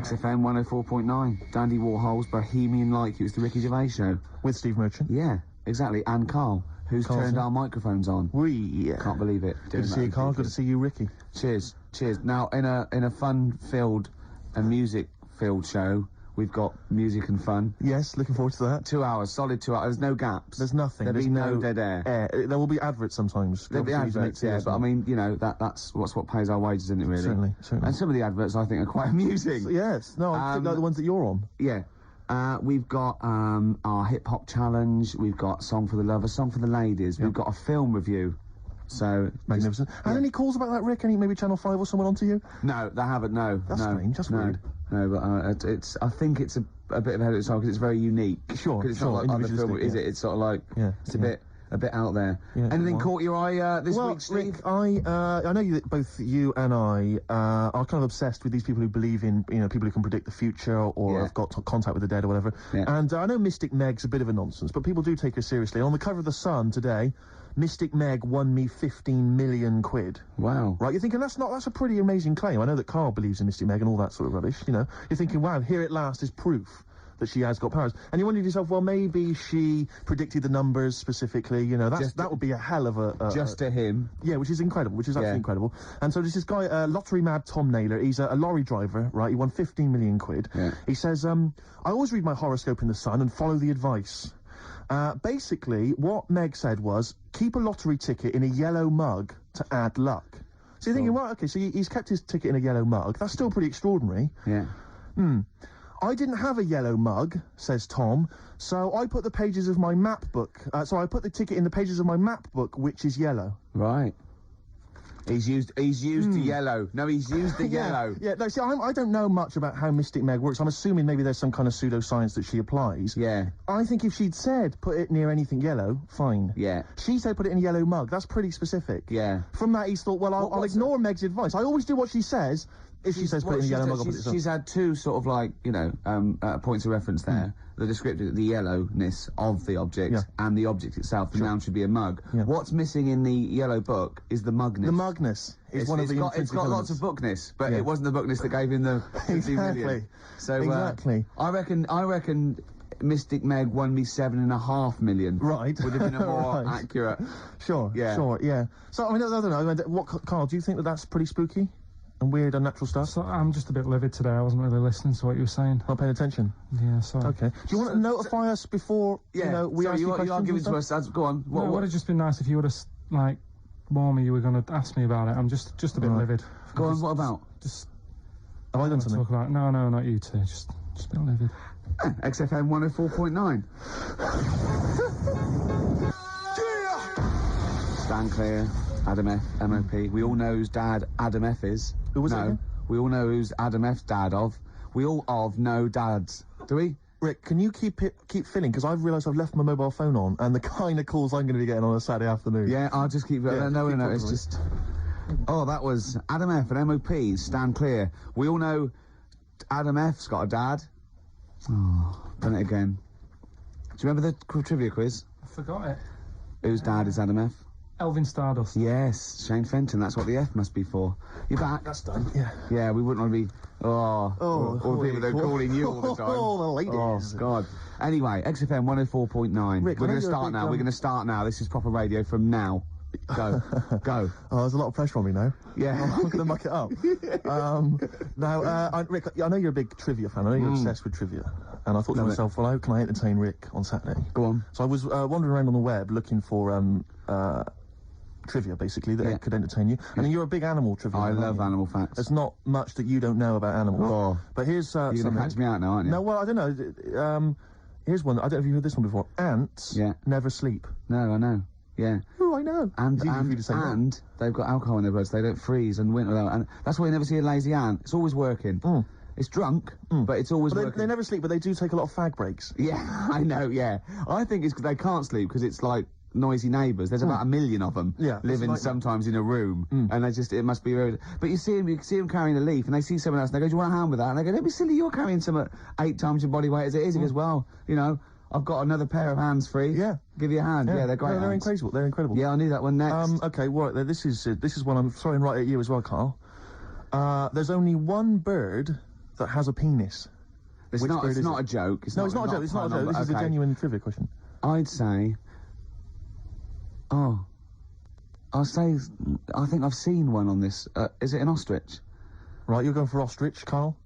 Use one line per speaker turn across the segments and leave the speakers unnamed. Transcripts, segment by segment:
XFM 104.9. Dandy Warhol's Bohemian Like You. It's the Ricky Gervais Show.
With Steve Merchant.
Yeah, exactly. And Carl, who's turned our microphones on. Can't believe it.
Good to see you, Carl. Good to see you, Ricky.
Cheers. Cheers. Now, in a fun-filled and music-filled show, we've got music and fun.
Yes, looking forward to that.
2 hours, solid 2 hours. There's no gaps.
There's nothing.
There'll be no dead air.
There will be adverts sometimes.
There'll be adverts, yeah, but I mean, you know, that's what pays our wages, isn't it, really?
Certainly.
And some of the adverts I think are quite amusing.
Yes. No, I think like the ones that you're on.
Yeah. We've got our hip-hop challenge, we've got Song for the Lovers, Song for the Ladies, we've got a film review. So
magnificent. Had any calls about that, Rick? Any maybe Channel 5 or someone onto you?
No, they haven't. No,
that's strange. That's weird.
No, but I think it's a bit ahead of its time because it's very unique.
Sure,
because it's not like other film, is it? It's sort of like it's a bit out there. Yeah, anything caught your eye this week, Steve?
Rick, I know both you and I are kind of obsessed with these people who believe in people who can predict the future or have got contact with the dead or whatever. Yeah. And I know Mystic Meg's a bit of a nonsense, but people do take her seriously. On the cover of the Sun today, Mystic Meg won me 15 million quid.
Wow.
Right, you're thinking that's a pretty amazing claim. I know that Carl believes in Mystic Meg and all that sort of rubbish, you know. You're thinking, wow, here at last is proof that she has got powers. And you wonder to yourself, well, maybe she predicted the numbers specifically, you know, that would be a hell of a...
just to him.
Yeah, which is incredible, which is absolutely incredible. And so there's this guy, lottery mad Tom Naylor, he's a lorry driver, right, he won 15 million quid. Yeah. He says, I always read my horoscope in the Sun and follow the advice. Basically, what Meg said was, keep a lottery ticket in a yellow mug to add luck. So you're thinking, well, okay, so he's kept his ticket in a yellow mug. That's still pretty extraordinary.
Yeah.
I didn't have a yellow mug, says Tom, so I put the pages of my map book, so I put the ticket in the pages of my map book, which is yellow.
Right. He's used the yellow. No, he's used the yellow.
Yeah, no, see, I don't know much about how Mystic Meg works. I'm assuming maybe there's some kind of pseudoscience that she applies.
Yeah.
I think if she'd said, put it near anything yellow, fine.
Yeah.
She said put it in a yellow mug. That's pretty specific.
Yeah.
From that, he's thought, well, I'll ignore Meg's advice. I always do what she says. If she says put it in a yellow mug, I'll put it in.
She's had two sort of like, you know, points of reference there. The descriptive, the yellowness of the object and the object itself. The noun should be a mug. Yeah. What's missing in the yellow book is the mugness.
The mugness is one of the
It's got lots of bookness, but it wasn't the bookness that gave him the 50 million. So,
exactly.
I reckon Mystic Meg won me 7.5 million.
Right.
Would have been a more accurate.
Sure, yeah. So, I mean, I don't know. Carl, do you think that that's pretty spooky? And weird, unnatural stuff?
So, I'm just a bit livid today. I wasn't really listening to what you were saying.
Not paying attention?
Yeah, sorry.
Okay. Do you want to notify us before, we ask you questions?
You are giving to us. Go on.
What would have just been nice if you would have, like, warned me you were going to ask me about it. I'm just a bit livid.
Go on, what about?
Have I done something?
Talk about, no, not you two. Just a bit livid.
XFM 104.9. Stand clear. Adam F, MOP. We all know whose dad Adam F is.
Who was it?
We all know who's Adam F's dad of. We all know dads. Do we?
Rick, can you keep filling? Because I've realised I've left my mobile phone on, and the kind of calls I'm going to be getting on a Saturday afternoon.
Yeah, I'll just keep... No, it's just... Oh, that was Adam F and MOP. Stand clear. We all know Adam F's got a dad. Oh, done it again. Do you remember the trivia quiz?
I forgot it.
Whose dad is Adam F?
Elvin Stardust.
Yes, Shane Fenton, that's what the F must be for. You're back.
That's done.
Yeah, we wouldn't want to be... all the people that are calling you all the time.
Oh, the ladies.
Oh, God. Anyway, XFM 104.9. We're going to start now. We're going to start now. This is proper radio from now. Go. Go.
Oh, there's a lot of pressure on me now.
Yeah.
I'm going to muck it up. Now, Rick, I know you're a big trivia fan. I know you're obsessed with trivia. And I thought to myself, well, how can I entertain Rick on Saturday?
Go on.
So I was wandering around on the web looking for trivia, basically, that could entertain you. And you're a big animal trivia fan.
I love animal facts.
There's not much that you don't know about animals.
Oh.
But here's
you're going to catch me out now, aren't you?
No, well, I don't know. Here's one. I don't know if you've heard this one before. Ants never sleep.
No, I know. Yeah.
Oh, I know.
And they've got alcohol in their blood, so they don't freeze and winter. And that's why you never see a lazy ant. It's always working. It's drunk, but it's always working.
They never sleep, but they do take a lot of fag breaks.
Yeah, I know, yeah. I think it's because they can't sleep, because it's like noisy neighbours. There's about 1 million of them living sometimes in a room, and it must be very... But you see them carrying a leaf, and they see someone else, and they go, do you want a hand with that? And they go, don't be silly, you're carrying some 8 times your body weight as it is. He goes, well, you know, I've got another pair of hands free. Yeah. Give you a hand. Yeah, they're great.
They're incredible. They're incredible.
Yeah, I knew that one next.
Okay, well, this is one I'm throwing right at you as well, Carl. There's only one bird that has a penis?
It's not a joke.
No, it's not a joke. It's not a joke. This is a genuine trivia question.
I'd say... Oh. I'll say... I think I've seen one on this. Is it an ostrich?
Right, you're going for ostrich, Carl?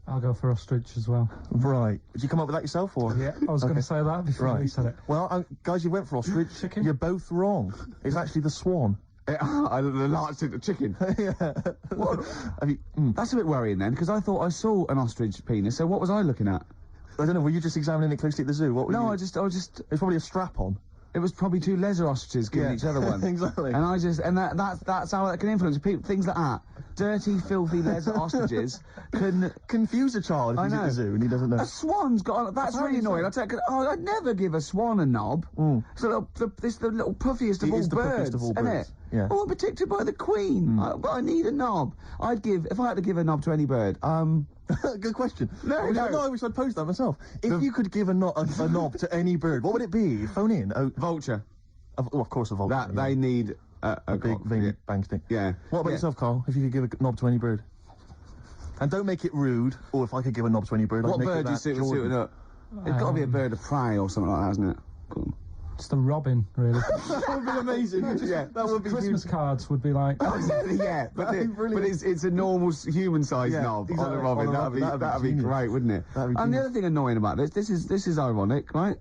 I'll go for ostrich as well.
Right. Did you come up with that yourself, or...?
Yeah, I was going to say that before you said it.
Well, guys, you went for ostrich.
Chicken?
You're both wrong. It's actually the swan.
The large chicken.
Yeah.
What? That's a bit worrying then, because I thought I saw an ostrich penis, so what was I looking at?
I don't know, were you just examining it closely at the zoo? What were you...
I was just...
It's probably a strap-on.
It was probably two leather ostriches giving each other one.
Exactly.
And that's how that can influence people. Things like that. Dirty, filthy leather ostriches can
confuse a child if he's at the zoo and he doesn't know.
A swan's got... That's really annoying. I'd never give a swan a knob. It's the little puffiest of all birds, isn't it?
Yeah.
Oh, I'm protected by the queen. But I need a knob. If I had to give a knob to any bird,
Good question.
No,
I wish I'd posed that myself. If you could give a knob to any bird, what would it be? Phone in.
Vulture.
Of course a vulture.
They need a
big veiny bang stick.
Yeah.
What about yourself, Carl? If you could give a knob to any bird? And don't make it rude, or if I could give a knob to any bird, I'd make it that. What bird do you suit up?
It's got to be a bird of prey or something like that, hasn't it? Cool.
Just a robin, really.
That would be amazing. That would be
Christmas cards would be like...
yeah, but it's a normal human-sized knob on a robin. That'd be great, wouldn't it? And the other thing annoying about this is ironic, right?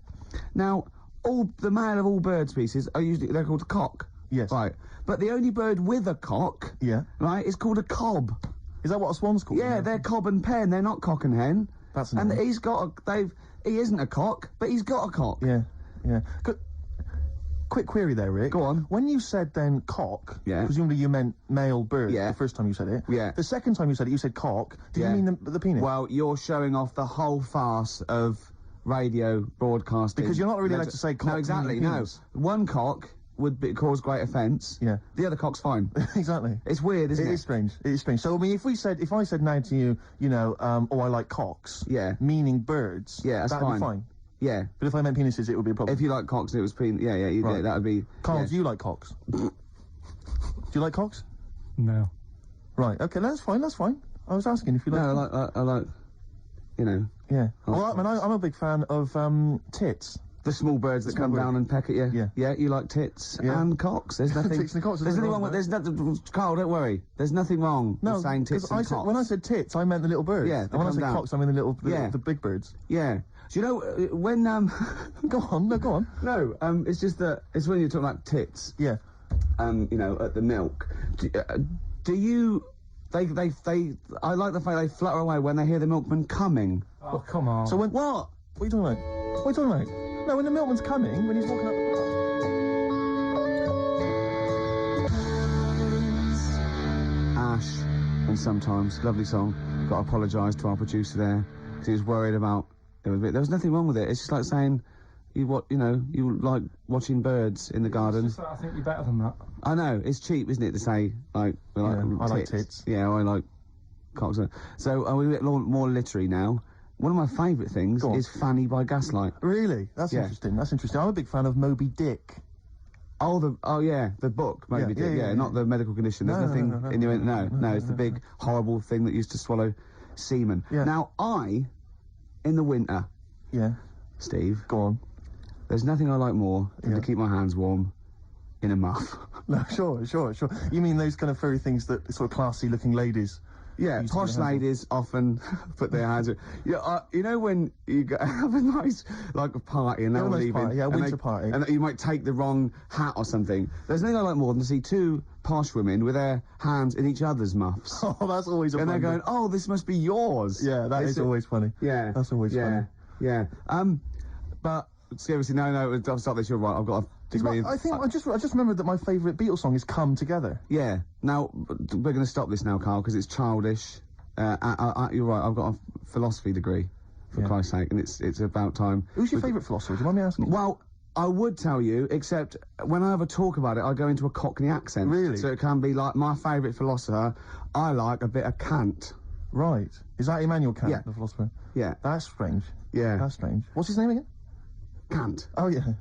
Now, the male of all bird species they're called a cock.
Yes.
Right. But the only bird with a cock, right, is called a cob.
Is that what a swan's called?
Yeah, they're cob and pen. They're not cock and hen.
That's annoying.
And he isn't a cock, but he's got a cock.
Yeah. Quick query there, Rick.
Go on.
When you said then cock, presumably you meant male bird the first time you said it.
Yeah.
The second time you said it, you said cock. Did you mean the penis?
Well, you're showing off the whole farce of radio broadcasting.
Because you're not really allowed to say cock.
No, exactly, no. One cock would cause great offence.
Yeah.
The other cock's fine.
Exactly.
It's weird, isn't it?
It is strange. It is strange. So, I mean, if I said now to you, I like cocks.
Yeah.
Meaning birds.
Yeah, that's
that'd be fine.
Yeah.
But if I meant penises, it would be a problem.
If you like cocks and it was penis, right. That would be...
Carl, do you like cocks? Do you like cocks?
No.
Right, okay, that's fine. I was asking if you like...
No, I like,
Yeah. Well, I'm a big fan of, tits.
The small birds that come down and peck at you.
Yeah.
Yeah, you like tits and cocks. There's nothing...
Tits and cocks.
There's nothing wrong with... There's nothing... Carl, don't worry. There's nothing wrong with saying tits and cocks.
When I said tits, I meant the little birds.
Yeah,
and when I said cocks, I mean the big birds.
Yeah. Do you know, when,
Go on.
No, it's just that... It's when you're talking about tits.
Yeah.
At the milk. Do you... I like the fact they flutter away when they hear the milkman coming.
Oh, come on.
So when... What? What are you talking about? No, when the milkman's coming, when he's walking up the
Ash, and sometimes, lovely song. Got to apologise to our producer there, because he was worried about... There was nothing wrong with it. It's just like saying, you like watching birds in the garden.
It's just that I think you're better than that.
I know, it's cheap, isn't it, to say, I like tits. Yeah, I like cocks. So, are we a bit more literary now? One of my favourite things is Fanny by Gaslight.
Really? That's interesting. I'm a big fan of Moby Dick.
The book, Moby Dick. Yeah, not the medical condition. There's nothing in your... No, it's the big, horrible thing that used to swallow semen. Yeah. Now, in the winter...
Yeah.
Steve.
Go on.
There's nothing I like more than to keep my hands warm in a muff.
No, sure. You mean those kind of furry things that sort of classy-looking ladies...
Yeah, posh ladies often put their hands in. You know when you have a nice, a party and they're all leaving.
Winter party.
And you might take the wrong hat or something. There's nothing I like more than to see two posh women with their hands in each other's muffs.
Oh, that's always a fun.
And they're going, oh, this must be yours.
Yeah, that is always funny.
Yeah.
That's always funny.
Yeah. But, seriously, no, I'll stop this, you're right, I've got to...
I just remembered that my favourite Beatles song is Come Together.
Yeah. Now, we're going to stop this now, Carl, because it's childish. You're right, I've got a philosophy degree, for Christ's sake, and it's about time.
Who's your favourite philosopher? Do you mind me asking?
Well, I would tell you, except when I ever talk about it, I go into a Cockney accent.
Really?
So it can be like, my favourite philosopher, I like a bit of Kant.
Right. Is that Immanuel Kant, the philosopher?
Yeah.
That's strange.
Yeah.
That's strange. What's his name again?
Kant.
Oh, yeah.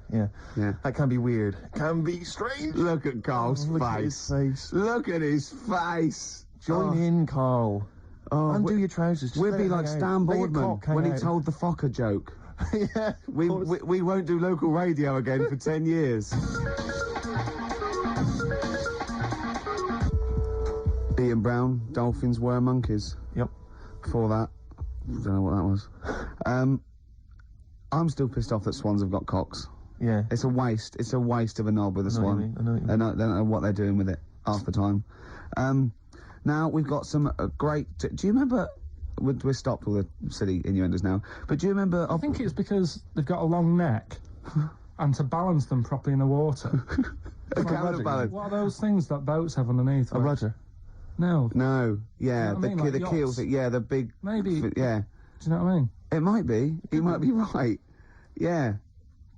That can be weird. Can be strange.
Look at Carl's face.
Look at his face.
Look at his face.
Join in, Carl. Undo your trousers.
We'd be like Stan Boardman when he told the Fokker joke.
Yeah,
we won't do local radio again for 10 years. Ian Brown, dolphins were monkeys.
Yep.
Before that, I don't know what that was. I'm still pissed off that swans have got cocks.
Yeah.
It's a waste. It's a waste of a knob with a swan.
I know what you mean.
They don't know what they're doing with it half the time. Now we've got some great... Do you remember... We're stopped all the silly innuendos now, but do you remember...
I think it's because they've got a long neck, and to balance them properly in the water.
What
are those things that boats have underneath?
A rudder?
No, yeah,
you know what I mean?
the
Like
keels, yeah, the big...
Maybe.
Yeah.
Do you know what I mean?
It might be. You might be right. Yeah.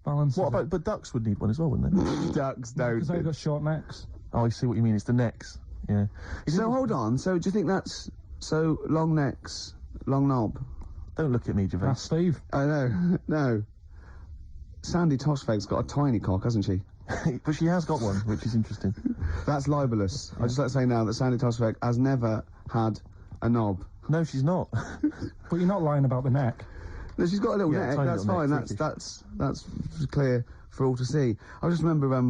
Balance.
What about... But ducks would need one as well, wouldn't they?
Ducks don't.
Because they've got short necks.
Oh, I see what you mean. It's the necks. Yeah.
So, hold on. So, do you think that's... So, long necks, long knob?
Don't look at me, Gervais.
That's Steve.
I know. No. Sandy Tossfeg's got a tiny cock, hasn't she?
But she has got one, which is interesting.
That's libelous. Yeah. I'd just like to say now that Sandy Tossfeg has never had a knob.
No, she's not.
But you're not lying about the neck.
No, she's got a little neck. That's fine.
Neck,
that's clear for all to see. I just remember a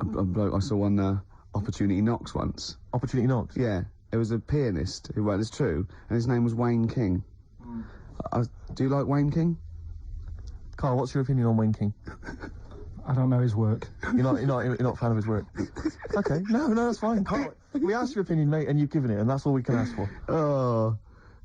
bloke I saw on Opportunity Knocks once.
Opportunity Knocks?
Yeah. It was a pianist who, well, it's true, and his name was Wayne King. Do you like Wayne King?
Carl, what's your opinion on Wayne King?
I don't know his work.
You're not a fan of his work? Okay, no, that's fine. Carl, we asked your opinion, mate, and you've given it, and that's all we can ask for.
Oh,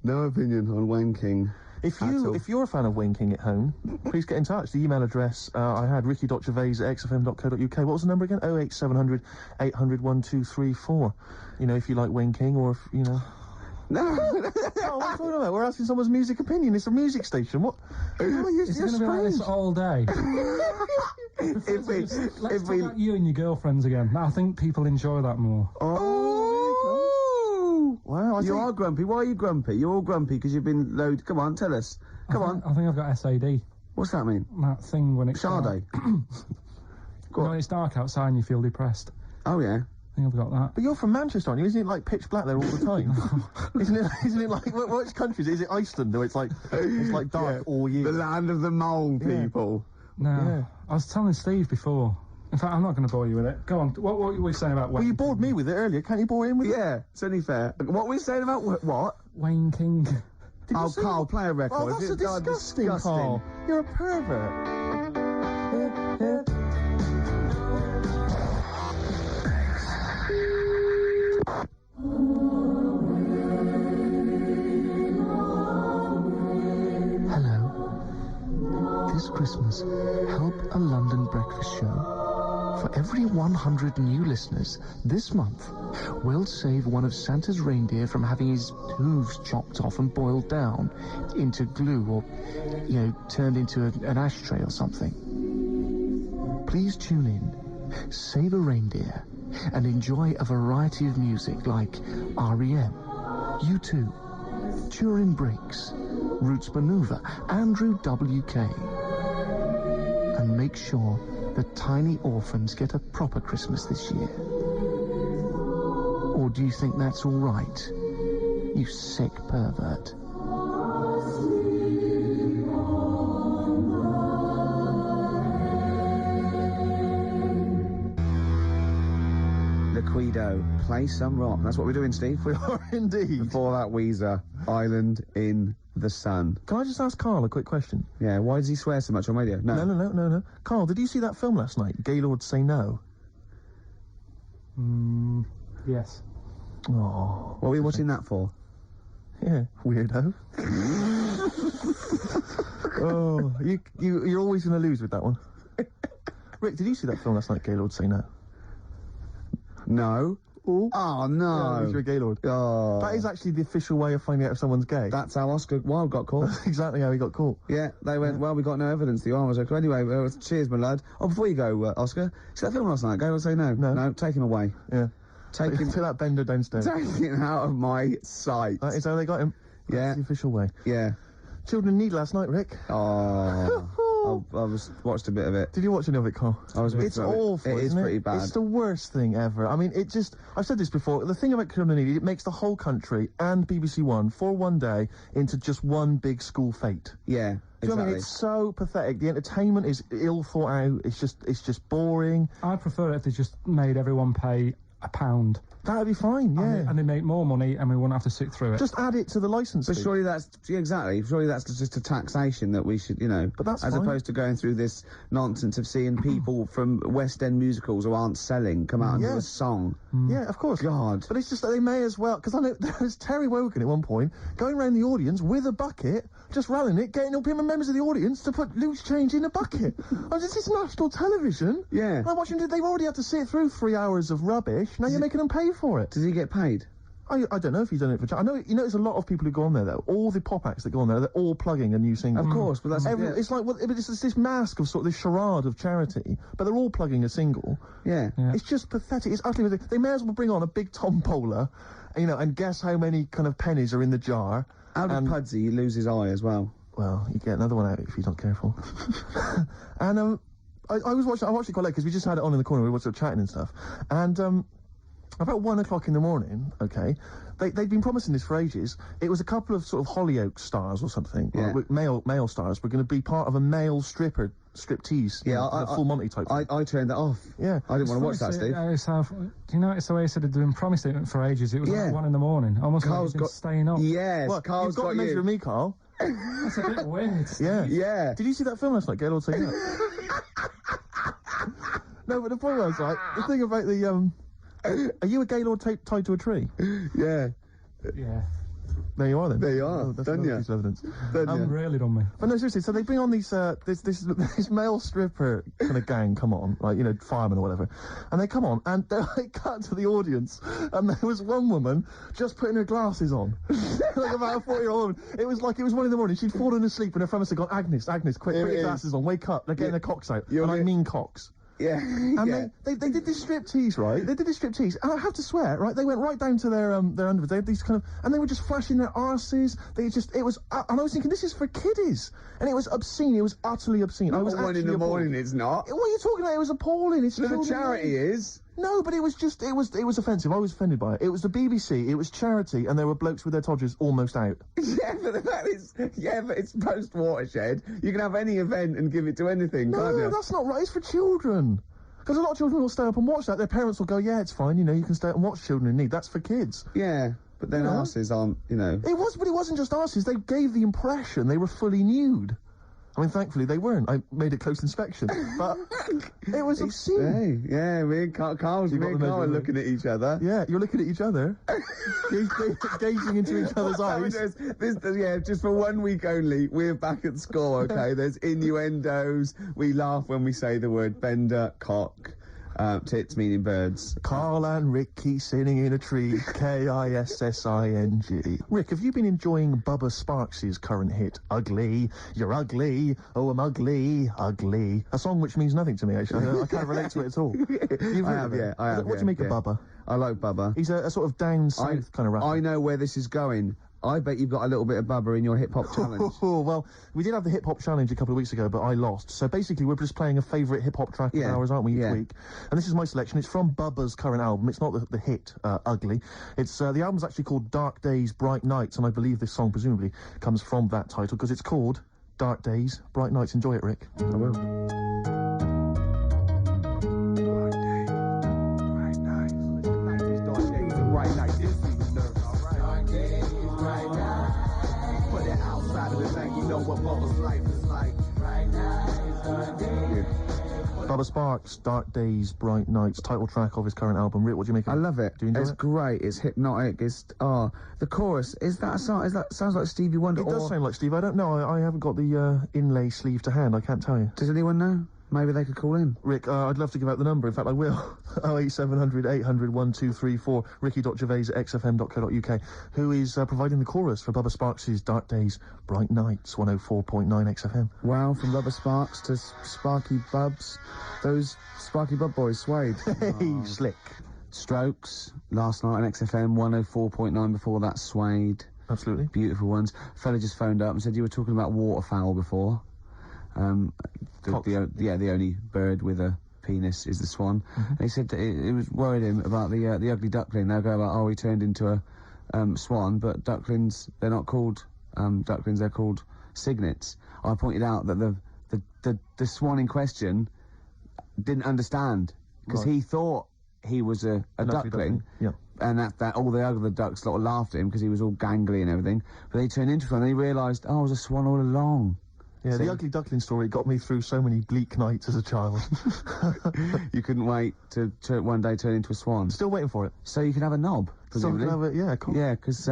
no opinion on Wayne King.
If you're a fan of Wayne King at home, please get in touch. The email address I had, ricky.gervais@xfm.co.uk. What was the number again? 08700 800 1234. You know, if you like Wayne King, or if, you know...
No.
Oh, what are you talking about? We're asking someone's music opinion. It's a music station. What?
It's going to be like this all day. Let's talk about you and your girlfriends again. I think people enjoy that more.
Oh! Wow, you are grumpy. Why are you grumpy? You're all grumpy because you've been loaded. Come on, tell us. Come on.
I think I've got SAD.
What's that mean?
That thing when it's
Sade.
When it's dark outside and you feel depressed.
Oh, yeah.
I think I've got that.
But you're from Manchester, aren't you? Isn't it like pitch black there all the time? Isn't it like which country is it? Iceland, or it's like dark all year?
The land of the mole people.
No, yeah. I was telling Steve before. In fact, I'm not going to bore you with it. Go on. What were we saying about Wayne?
Well, you bored me with it earlier. Can't you bore him with it?
Yeah, it's only fair. What were we saying about what?
Wayne King.
Oh, Carl, play a record.
Oh, that's disgusting, Carl. You're a pervert.
This Christmas, help a London breakfast show. For every 100 new listeners this month, we'll save one of Santa's reindeer from having his hooves chopped off and boiled down into glue, or, you know, turned into an ashtray or something. Please tune in, save a reindeer, and enjoy a variety of music like R.E.M., U2, Turin Brakes, Roots Maneuver, Andrew W.K. And make sure that tiny orphans get a proper Christmas this year. Or do you think that's all right, you sick pervert?
Liquido, play some rock. That's what we're doing, Steve.
We are indeed.
Before that, Weezer, Island in the Sun.
Can I just ask Carl a quick question?
Yeah, why does he swear so much on radio?
No. Carl, did you see that film last night, Gaylord Say No?
Yes.
Oh.
What were you watching that for?
Yeah, weirdo. Oh, you're always going to lose with that one. Rick, did you see that film last night, Gaylord Say No?
No.
Ooh.
Oh, no.
Yeah, you're a Gaylord.
Oh.
That is actually the official way of finding out if someone's gay.
That's how Oscar Wilde got caught.
That's exactly how he got caught.
Yeah, they went, well, we got no evidence. The arm was okay. Anyway, cheers, my lad. Oh, before you go, Oscar, see that film last night? Gaylord Say No?
No,
take him away.
Yeah.
Take him
to that bender downstairs.
Take him out of my sight.
That is how they got him.
Yeah.
That's the official way.
Yeah.
Children in Need last night, Rick.
Oh. watched a bit of it.
Did you watch any of it, Carl? It's awful.
It is pretty bad.
It's the worst thing ever. I mean, I've said this before. The thing about Clonanini, it makes the whole country and BBC One for one day into just one big school fete.
Yeah.
Do you know what I mean? It's so pathetic. The entertainment is ill thought out. It's just boring.
I'd prefer it if they just made everyone pay £1.
That'd be fine, yeah.
And they make more money and we wouldn't have to sit through it.
Just add it to the licence fee.
But surely that's... Yeah, exactly. Surely that's just a taxation that we should, But that's as opposed to going through this nonsense of seeing people from West End musicals who aren't selling come out and do a song.
Yeah, of course.
God.
But it's just that they may as well... Because I know there was Terry Wogan at one point going around the audience with a bucket, just rallying it, getting all people members of the audience to put loose change in a bucket. This is national television.
Yeah.
I'm watching... They've already had to sit through 3 hours of rubbish. Now you're making them pay for it.
Does he get paid?
I don't know if he's done it for... I know, there's a lot of people who go on there, though. All the pop acts that go on there, they're all plugging a new single.
Of course, but that's...
It's like, it's this mask of sort of this charade of charity, but they're all plugging a single.
Yeah.
It's just pathetic. It's utterly ridiculous. They may as well bring on a big tombola, and guess how many kind of pennies are in the jar.
How did Pudsey lose his eye as well?
Well, you get another one out if you're not careful. And, I watched it quite late, because we just had it on in the corner, we were sort of chatting and stuff. And, about 1 o'clock in the morning, okay, they'd been promising this for ages. It was a couple of sort of Hollyoaks stars or something, male stars, were going to be part of a male striptease.
Yeah,
a full Monty type thing.
I turned that off.
Yeah.
I didn't want to watch that, Steve.
Do you know, it's the way he said they'd been promised it for ages. It was like 1 in the morning, almost
Carl's
like he'd been staying up.
Yes,
What,
Carl's
you've got to measure me, Carl.
That's a bit weird.
Yeah.
Yeah.
Did you see that film last night, Gaylord Take That? No, but the point was, like, the thing about the, are you a Gaylord tied to a tree?
Yeah.
Yeah.
There you are, then.
There you are.
That's
Done ya.
piece of evidence.
Really done me.
But no, seriously, so they bring on these, this male stripper kind of gang come on, like, firemen or whatever, and they come on, and they cut to the audience, and there was one woman just putting her glasses on, like about a 40-year-old woman. It was 1 in the morning, she'd fallen asleep, and her friend had gone, Agnes, quick, put your glasses on, wake up, they're getting their cocks out, and I mean cocks.
Yeah.
And they did this striptease, right? They did this striptease, and I have to swear, right? They went right down to their underwear. They had these kind of, and they were just flashing their arses. It was, and I was thinking, this is for kiddies, and it was obscene. It was utterly obscene. I was
1 in the morning. It's not.
What are you talking about? It was appalling. It's
the charity is.
No, but it was offensive. I was offended by it. It was the BBC, it was charity, and there were blokes with their todgers almost out.
Yeah, but the fact is, but it's post-Watershed. You can have any event and give it to anything, can't you?
No, that's not right. It's for children. Because a lot of children will stay up and watch that. Their parents will go, yeah, it's fine, you can stay up and watch children in need. That's for kids.
Yeah, but then arses aren't,
It was, but it wasn't just arses. They gave the impression they were fully nude. I mean, thankfully they weren't. I made a close inspection, but it was obscene.
Yeah, me and Carl are looking at each other.
Yeah, you're looking at each other, gazing into each other's eyes.
Just for 1 week only, we're back at score, okay? There's innuendos. We laugh when we say the word bender, cock, tits meaning birds.
Carl and Ricky sitting in a tree, Kissing. Rick, have you been enjoying Bubba Sparks' current hit, Ugly? You're ugly, oh I'm ugly, ugly. A song which means nothing to me, actually. I can't relate to it at all.
I have.
What do you make of Bubba?
I like Bubba.
He's a sort of down south kind of rapper.
I know where this is going. I bet you've got a little bit of Bubba in your hip-hop challenge.
Well, we did have the hip-hop challenge a couple of weeks ago, but I lost. So basically, we're just playing a favourite hip-hop track of ours, aren't we, each week? And this is my selection. It's from Bubba's current album. It's not the hit, Ugly. It's the album's actually called Dark Days, Bright Nights, and I believe this song presumably comes from that title, because it's called Dark Days, Bright Nights. Enjoy it, Rick.
I will.
Bubba Sparks, Dark Days, Bright Nights, title track of his current album. Rick, what do you make of it?
I love it.
Do you enjoy it?
It's great. It's hypnotic. The chorus. Is that a song? Sounds like Stevie Wonder?
It does sound like Stevie. I don't know. I haven't got the inlay sleeve to hand. I can't tell you.
Does anyone know? Maybe they could call in.
Rick, I'd love to give out the number. In fact, I will. 08700 800 1234. ricky.gervais@xfm.co.uk, who is providing the chorus for Bubba Sparks' Dark Days, Bright Nights, 104.9 XFM.
Wow, from Bubba Sparks to Sparky Bubs. Those Sparky Bub boys, Suede.
Hey, slick.
Strokes, last night on XFM, 104.9 before that, Suede.
Absolutely.
Beautiful ones. Fella just phoned up and said you were talking about waterfowl before. the only bird with a penis is the swan. And he said that it was worried him about the ugly duckling. They'll go about, he turned into a swan, but ducklings, they're not called ducklings, they're called cygnets. I pointed out that the swan in question didn't understand, because he thought he was a duckling, and that all the other ducks sort of laughed at him because he was all gangly and everything, but they turned into one and he realised, I was a swan all along.
Yeah, the ugly duckling story got me through so many bleak nights as a child.
You couldn't wait to one day turn into a swan?
Still waiting for it.
So you can have a knob, presumably?
Cool.
Yeah, because,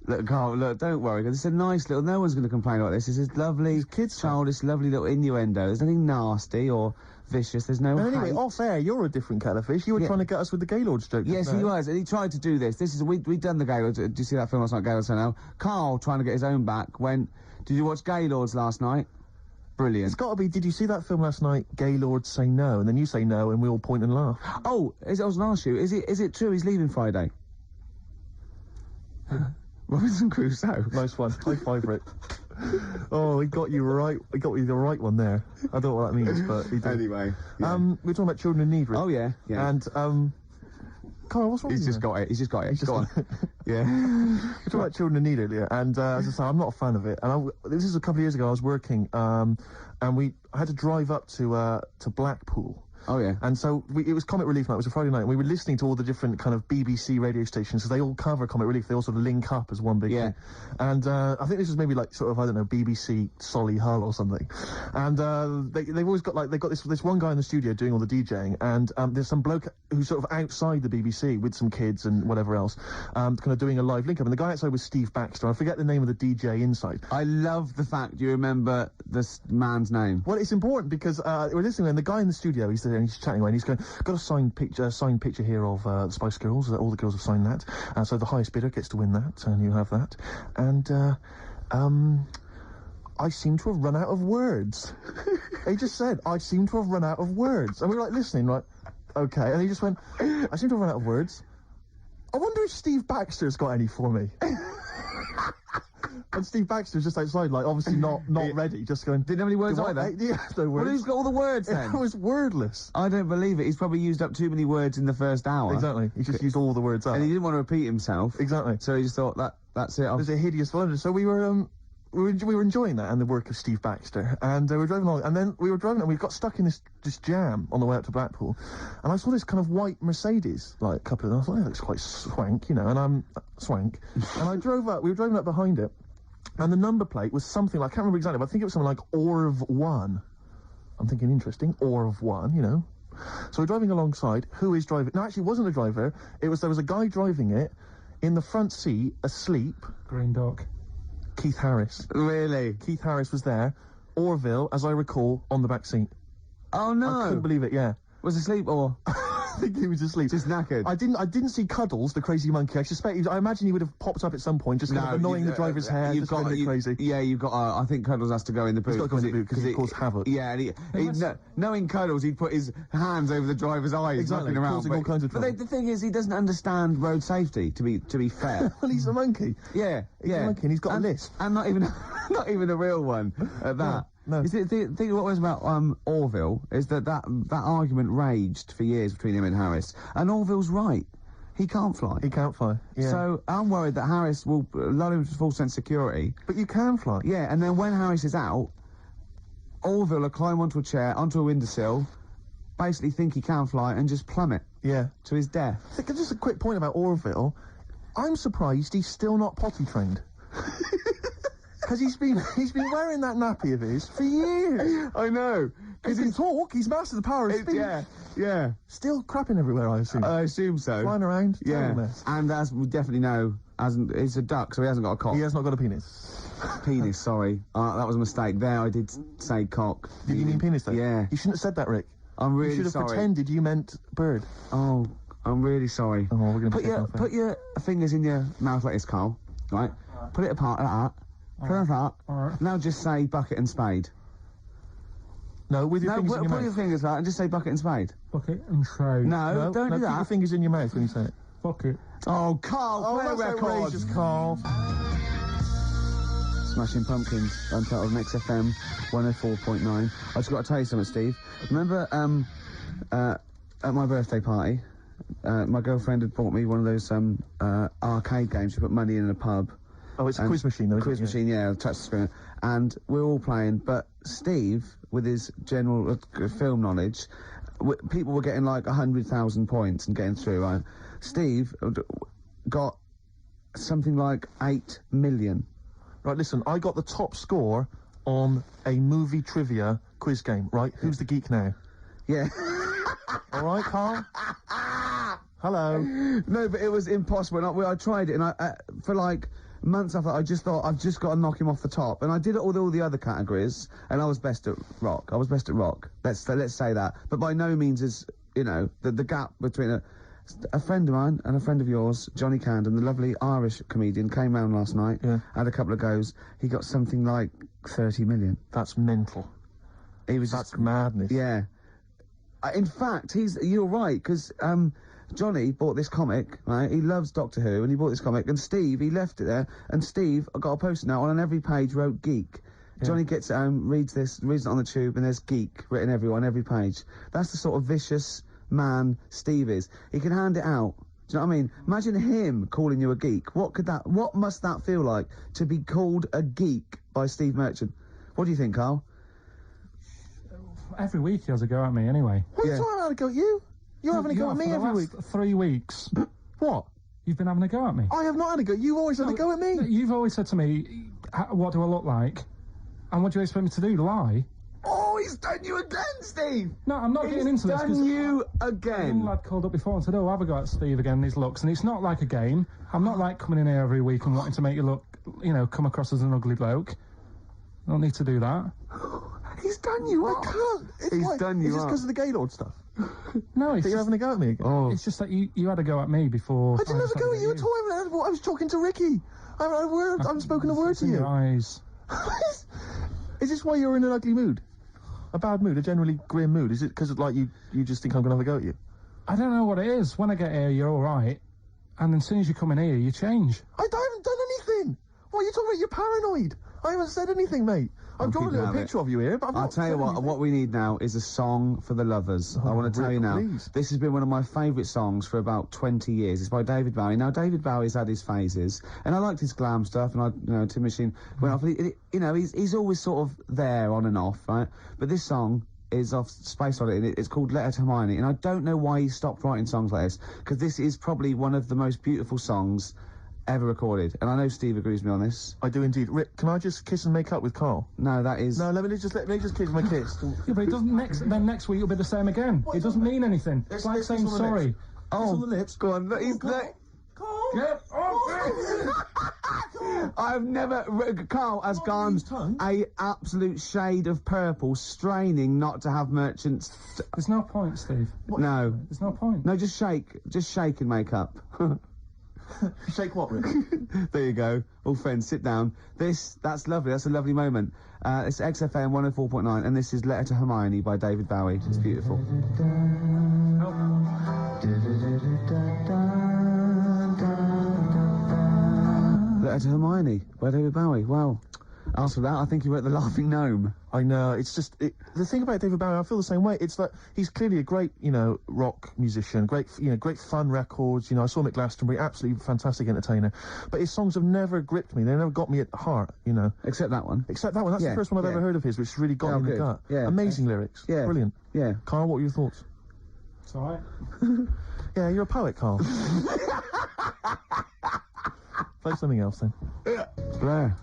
look, Carl, look, don't worry, because it's a nice little, no one's going to complain about this. It's a lovely, childish, lovely little innuendo. There's nothing nasty or vicious, there's no
And anyway, off air, you're a different kettle of fish. You were trying to get us with the Gaylord joke.
Yes, he was, and he tried to do this. We'd done the Gaylord. Did you see that film last night, Gaylord? So now, Carl, trying to get his own back, did you watch Gaylords last night? Brilliant.
It's got to be, did you see that film last night, Gaylord Say No, and then you say no, and we all point and laugh?
Oh, I was going to ask you, is it true he's leaving Friday? Robinson Crusoe.
Nice one. High five, Rick. Oh, he got you right. He got you the right one there. I don't know what that means, but he did.
Anyway. Yeah.
We're talking about children in need, Rick.
Oh, yeah.
And, Carl, what's wrong with you?
He's just got it. Go on. Yeah.
We're talking about children in need earlier, and as I say, I'm not a fan of it. And this is a couple of years ago. I was working, and I had to drive up to Blackpool.
Oh, yeah.
And so it was Comic Relief night. It was a Friday night, and we were listening to all the different kind of BBC radio stations, because they all cover Comic Relief. They all sort of link up as one big thing. And I think this was maybe like sort of, I don't know, BBC Solihull or something. And they've always got they've got this one guy in the studio doing all the DJing, and there's some bloke who's sort of outside the BBC with some kids and whatever else, kind of doing a live link up. And the guy outside was Steve Baxter. I forget the name of the DJ inside.
I love the fact you remember this man's name.
Well, it's important because we're listening, and the guy in the studio, he's there and he's chatting away, and he's going, got a signed picture here of the Spice Girls. All the girls have signed that, so the highest bidder gets to win that, and you have that. And I seem to have run out of words. He just said, I seem to have run out of words. And we were like listening, like, okay. And he just went, I seem to have run out of words. I wonder if Steve Baxter's got any for me. And Steve Baxter's just outside, like, obviously not ready, just going...
Didn't have any words either?
Yeah, no words.
Well, who's got all the words, then?
It was wordless.
I don't believe it. He's probably used up too many words in the first hour.
Exactly. He just used all the words up.
And he didn't want to repeat himself.
Exactly.
So he just thought, that's it.
It was a hideous blunder. So we were enjoying that and the work of Steve Baxter, and we were driving along, and then we were driving, and we got stuck in this jam on the way up to Blackpool, and I saw this kind of white Mercedes, like, a couple of them. I thought, it looks quite swank, you know, and I'm swank. And we were driving up behind it, and the number plate was something like, I can't remember exactly, but I think it was something like Orv 1. I'm thinking, interesting, Orv 1, you know. So we're driving alongside. Who is driving? No, actually, it wasn't a driver. There was a guy driving it in the front seat, asleep.
Green Dog.
Keith Harris.
Really?
Keith Harris was there. Orville, as I recall, on the back seat.
Oh, no.
I couldn't believe it, yeah.
Was asleep, or...?
I think he was asleep.
Just knackered.
I didn't see Cuddles, the crazy monkey. I imagine he would have popped up at some point, just kind of annoying the driver's hair, just going a bit crazy.
Yeah, you've got, I think Cuddles has to go in the boot.
He's got to go in the boot because he caused havoc.
Yeah, and knowing Cuddles, he'd put his hands over the driver's eyes,
exactly,
around,
causing all kinds of trouble.
But the thing is, he doesn't understand road safety, to be fair.
Well, he's a monkey.
Yeah,
he's a monkey, and he's got a list.
And not even a real one at that.
No.
You see, the thing what was about Orville is that argument raged for years between him and Harris, and Orville's right. He can't fly.
He can't fly, yeah.
So I'm worried that Harris will lull him to full sense of security.
But you can fly.
Yeah, and then when Harris is out, Orville will climb onto a chair, onto a windowsill, basically think he can fly, and just plummet.
Yeah.
To his death.
Just a quick point about Orville. I'm surprised he's still not potty trained. Because he's been wearing that nappy of his for years.
I know.
Because he can talk. He's mastered the power of speech.
Yeah.
Still crapping everywhere, I assume.
I assume so.
Flying around.
Yeah. And as we definitely know, it's a duck, so he hasn't got a cock.
He has not got a penis.
Penis, sorry. That was a mistake. There, I did say cock.
Did you mean penis, though?
Yeah.
You shouldn't have said that, Rick.
I'm really sorry.
You should have pretended you meant bird.
Oh, I'm really sorry.
Oh, we're going to
put your fingers in your mouth like this, Carl. Right? Put it apart like that. Right. Now just say bucket and spade.
No, with your fingers in your mouth.
Put your fingers out and just say bucket and spade.
Bucket and spade.
No, don't do that.
Keep your fingers in your mouth when you say it.
Bucket.
Oh, Carl, play a record.
Outrageous, Carl.
Smashing Pumpkins, untitled on XFM 104.9. I just got to tell you something, Steve. Remember, at my birthday party, my girlfriend had bought me one of those arcade games. You put money in a pub.
Oh, it's a quiz machine, though.
Quiz machine, yeah, touch the screen. And we're all playing, but Steve, with his general film knowledge, people were getting like 100,000 points and getting through, right? Steve got something like 8 million.
Right, listen, I got the top score on a movie trivia quiz game, right? Who's the geek now?
Yeah.
All right, Carl? Hello.
No, but it was impossible. And I tried it, and I for like months after, I just thought, I've just got to knock him off the top. And I did it all the other categories, and I was best at rock. Let's say that. But by no means is, you know, the gap between a friend of mine and a friend of yours, Johnny Camden, the lovely Irish comedian, came round last night, had a couple of goes. He got something like 30 million.
That's mental. That's madness.
Yeah. In fact, you're right, because Johnny bought this comic, right? He loves Doctor Who, and he bought this comic, and Steve, he left it there, and Steve got a post-it note on every page wrote geek. Yeah. Johnny gets it home, reads it on the tube, and there's geek written on every page. That's the sort of vicious man Steve is. He can hand it out. Do you know what I mean? Imagine him calling you a geek. What must that feel like to be called a geek by Steve Merchant? What do you think, Carl?
Every week he has a go at me anyway.
What are you talking about, a go at you? You're having a go at me every week.
3 weeks.
What?
You've been having a go at me.
I have not had a go. You've always had a go at me.
You've always said to me, what do I look like? And what do you expect me to do? Lie?
Oh, he's done you again, Steve!
No, I'm not getting into this.
He's done you again.
A young lad called up before and said, have a go at Steve again and his looks. And it's not like a game. I'm not like coming in here every week and wanting to make you look, come across as an ugly bloke. I don't need to do that.
He's done you up. I can't.
He's done you up.
Is this because of the Gaylord stuff?
No, it's
you're having a go at me again?
Oh.
It's just that you had a go at me before.
I didn't have a go at you at all. I was talking to Ricky. I haven't spoken a word to you.
Your eyes.
Is this why you're in an ugly mood? A bad mood? A generally grim mood? Is it because like you just think I'm going to have a go at you?
I don't know what it is. When I get here, you're all right. And then as soon as you come in here, you change.
I haven't done anything. What are you talking about? You're paranoid. I haven't said anything, mate. I've drawn a little picture of you here, but
I'll tell you what we need now is a song for the lovers. I want to tell you now, this has been one of my favourite songs for about 20 years. It's by David Bowie. Now, David Bowie's had his phases, and I liked his glam stuff, and Tin Machine went off. He's always sort of there, on and off, right? But this song is off Space Oddity, and it's called Letter to Hermione, and I don't know why he stopped writing songs like this, because this is probably one of the most beautiful songs ever recorded, and I know Steve agrees with me on this.
I do indeed. Rick, can I just kiss and make up with Carl?
No, that is...
No, let me just kiss my kiss.
Yeah, but it doesn't next week it'll be the same again. It doesn't mean anything. It's like saying sorry.
Oh, on the lips.
Go on.
Carl!
Get I've never... Carl has gone a absolute shade of purple, straining not to have Merchant's...
There's no point, Steve.
No.
There's no point.
No, just shake and make up.
Shake what, Rick?
There you go. All friends, sit down. That's lovely. That's a lovely moment. It's XFM 104.9, and this is Letter to Hermione by David Bowie. It's beautiful. Letter to Hermione by David Bowie. Wow. After that, I think you wrote The Laughing Gnome.
I know, it's just... the thing about David Bowie, I feel the same way. It's like, he's clearly a great, rock musician, great fun records, I saw him at Glastonbury, absolutely fantastic entertainer. But his songs have never gripped me, they never got me at heart,
Except that one.
Except that one, that's the first one I've ever heard of his, which really got me in the gut.
Yeah.
Amazing lyrics.
Yeah.
Brilliant.
Yeah.
Carl, what were your thoughts?
It's all right.
Yeah, you're a poet, Carl. Play something else, then.
Blair.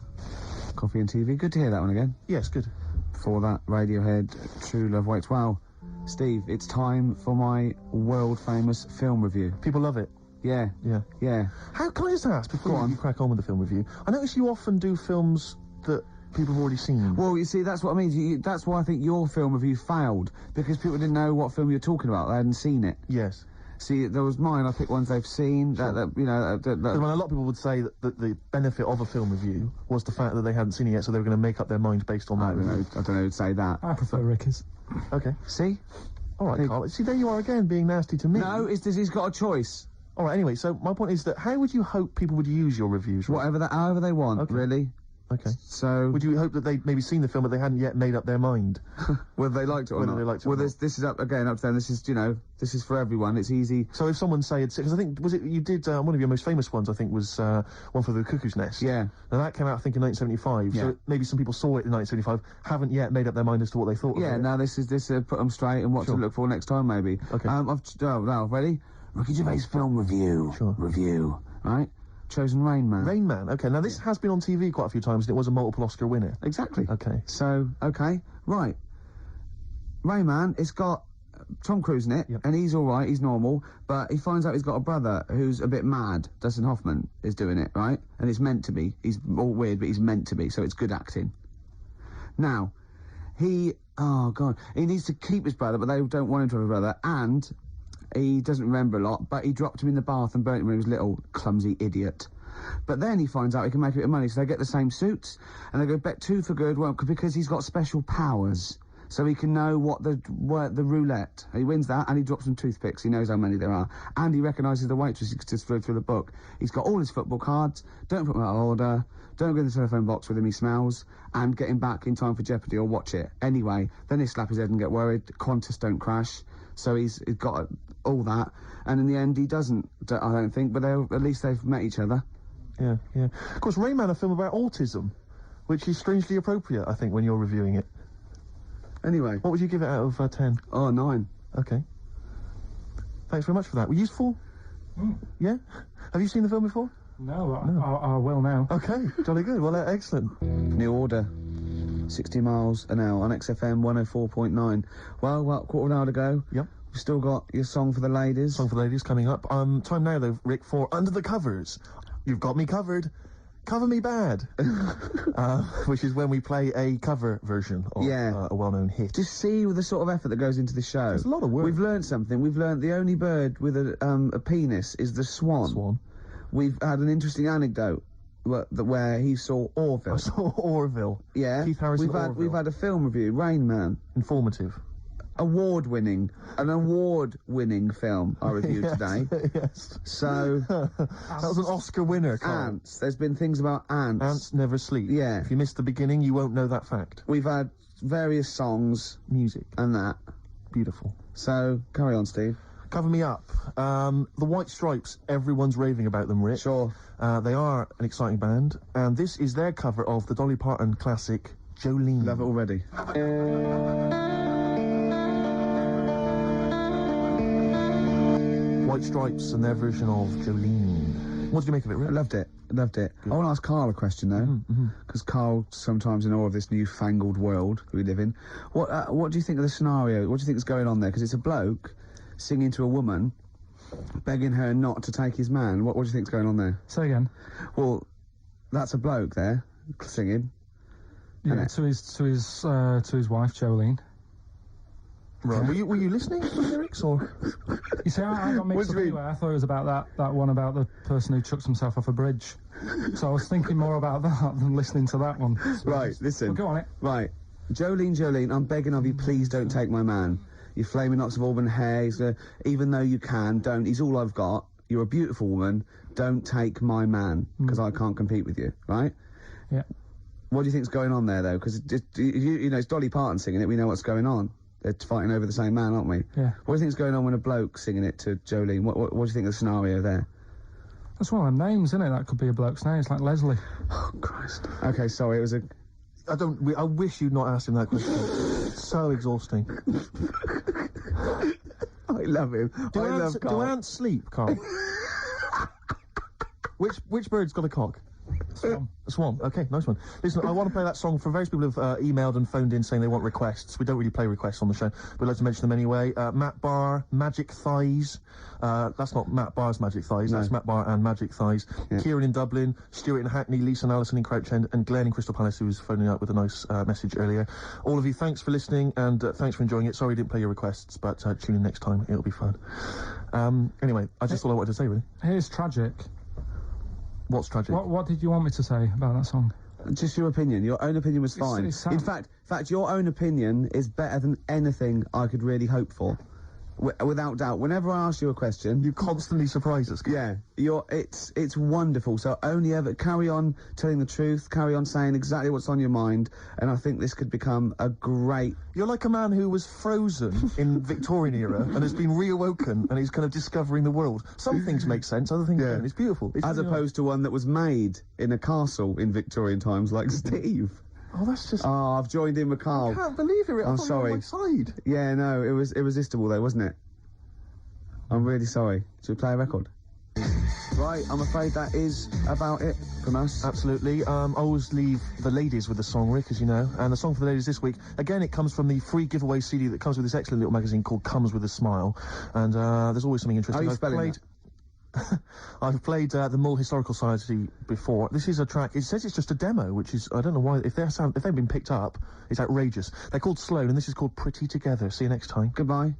Coffee and TV. Good to hear that one again.
Yes, good.
Before that, Radiohead, True Love Waits. Wow. Steve, it's time for my world-famous film review.
People love it.
Yeah.
Yeah.
Yeah.
How, can I just ask, before you crack on with the film review, I notice you often do films that people have already seen.
Well, you see, that's what I mean. That's why I think your film review failed, because people didn't know what film you were talking about. They hadn't seen it.
Yes.
See, there was mine. I picked ones they've seen.
Sure.
When a
lot of people would say that the benefit of a film review was the fact that they hadn't seen it yet, so they were going to make up their minds based on that.
I don't know who'd say that.
I prefer Ricky's.
Okay.
See?
All right, Carl. See, there you are again, being nasty to me.
No, he's got a choice.
All right. Anyway, so my point is that how would you hope people would use your reviews?
However they want, really.
Okay.
So...
Would you hope that they'd maybe seen the film, but they hadn't yet made up their mind?
Whether they liked it or not.
They liked it or not.
This is up to them. This is, this is for everyone. It's easy.
So if someone say it's... Because I think, was it... You did... one of your most famous ones, I think, was One for the Cuckoo's Nest.
Yeah.
Now, that came out, I think, in 1975. Yeah. So maybe some people saw it in 1975, haven't yet made up their mind as to what they thought of it.
Yeah, now this put them straight and what to look for next time, maybe.
Okay.
Now, ready? Ricky Gervais film review.
Sure.
Review. Right? Chosen Rain Man.
Rain Man, okay. Now, this has been on TV quite a few times, and it was a multiple Oscar winner.
Exactly.
Okay.
So, okay, right. Rain Man, it's got Tom Cruise in it, and he's all right, he's normal, but he finds out he's got a brother who's a bit mad. Dustin Hoffman is doing it, right? And it's meant to be. He's all weird, but he's meant to be, so it's good acting. Now, oh, God, he needs to keep his brother, but they don't want him to have a brother, and... he doesn't remember a lot, but he dropped him in the bath and burnt him when he was little. Clumsy idiot. But then he finds out he can make a bit of money, so they get the same suits, and they go bet two for good, well, because he's got special powers. So he can know what the roulette. He wins that, and he drops some toothpicks. He knows how many there are. And he recognises the waitress. He just through the book. He's got all his football cards. Don't put them out of order. Don't go in the telephone box with him, he smells. And get him back in time for Jeopardy or watch it. Anyway, then he slap his head and get worried. Qantas don't crash. So he's got all that, and in the end he doesn't, I don't think, but at least they've met each other.
Yeah, yeah. Of course, Rain Man, a film about autism, which is strangely appropriate, I think, when you're reviewing it.
Anyway.
What would you give it out of 10?
Oh, 9.
Okay. Thanks very much for that. Were you useful? Yeah? Have you seen the film before?
No, I will now.
Okay, jolly good. Well, excellent.
New Order. 60 miles an hour on XFM 104.9. Well, quarter of an hour to go.
Yep.
We've still got your Song for the Ladies.
Song for the Ladies coming up. Time now, though, Rick, for Under the Covers. You've got me covered. Cover Me Bad. Which is when we play a cover version of a well-known hit.
Just see the sort of effort that goes into the show.
There's a lot of work.
We've learned something. We've learned the only bird with a penis is the swan.
Swan.
We've had an interesting anecdote where he saw Orville.
I saw Orville.
Yeah.
Keith Harrison Orville.
We've had a film review, Rain Man.
Informative.
An award-winning film I reviewed today.
Yes.
So...
that was an Oscar winner, Carl.
Ants. There's been things about ants.
Ants never sleep.
Yeah.
If you missed the beginning, you won't know that fact.
We've had various songs.
Music.
And that.
Beautiful.
So, carry on, Steve.
Cover Me Up. The White Stripes, everyone's raving about them, Rick.
Sure.
They are an exciting band, and this is their cover of the Dolly Parton classic, Jolene.
Love it already.
White Stripes and their version of Jolene. What did you make of it, Rick?
I loved it. Good. I want to ask Carl a question, though, because Carl sometimes in awe of this newfangled world we live in. What do you think of the scenario? What do you think is going on there? Because it's a bloke singing to a woman, begging her not to take his man. What do you think's going on there?
Say again.
Well, that's a bloke there singing.
Yeah, to his wife Jolene.
Right. Were you listening to the lyrics, or?
You see, I got mixed up anyway. I thought it was about that one about the person who chucks himself off a bridge. So I was thinking more about that than listening to that one. So
right, listen.
Well, go on it.
Right. Jolene, I'm begging of you, please don't take my man. You flaming locks of auburn hair, even though you can, don't. He's all I've got. You're a beautiful woman. Don't take my man, because I can't compete with you, right?
Yeah.
What do you think's going on there, though? Because, you know, it's Dolly Parton singing it. We know what's going on. They're fighting over the same man, aren't we?
Yeah.
What do you think's going on when a bloke singing it to Jolene? What do you think of the scenario there?
That's one of them names, isn't it? That could be a bloke's name. It's like Leslie.
Oh, Christ. Okay, sorry, it was a...
I wish you'd not asked him that question. It's so exhausting.
I love him.
Do ants sleep, Carl? Which bird's got a cock?
Swan.
A swan. Okay, nice one. Listen, I want to play that song for various people who've emailed and phoned in saying they want requests. We don't really play requests on the show. We'd like to mention them anyway. Matt Barr, Magic Thighs. That's not Matt Barr's Magic Thighs. No. That's Matt Barr and Magic Thighs. Yeah. Kieran in Dublin, Stuart in Hackney, Lisa and Alison in Crouch End, and Glenn in Crystal Palace, who was phoning up with a nice message earlier. All of you, thanks for listening and thanks for enjoying it. Sorry we didn't play your requests, but tune in next time. It'll be fun. Anyway, that's all I wanted to say, really.
Here's tragic.
What's tragic?
What did you want me to say about that song?
Just your opinion. Your own opinion was fine. In fact, your own opinion is better than anything I could really hope for. Without doubt. Whenever I ask you a question...
You constantly surprise us.
Yeah. It's wonderful. So only ever... Carry on telling the truth. Carry on saying exactly what's on your mind. And I think this could become a great...
You're like a man who was frozen in Victorian era and has been reawoken and he's kind of discovering the world. Some things make sense, other things don't. It's beautiful. It's
As opposed to one that was made in a castle in Victorian times, like Steve.
Oh, that's just...
Oh, I've joined in with Carl.
I can't believe it.
I'm sorry.
You were on my side.
Yeah, no, it was irresistible though, wasn't it? I'm really sorry. Should we play a record? Right, I'm afraid that is about it from us.
Absolutely. I always leave the ladies with the song, Rick, as you know. And the song for the ladies this week, again, it comes from the free giveaway CD that comes with this excellent little magazine called Comes With a Smile. And there's always something interesting.
How are you spelling that?
I've played the Mull Historical Society before. This is a track. It says it's just a demo, which is, I don't know why. If they've been picked up, it's outrageous. They're called Sloan, and this is called Pretty Together. See you next time.
Goodbye.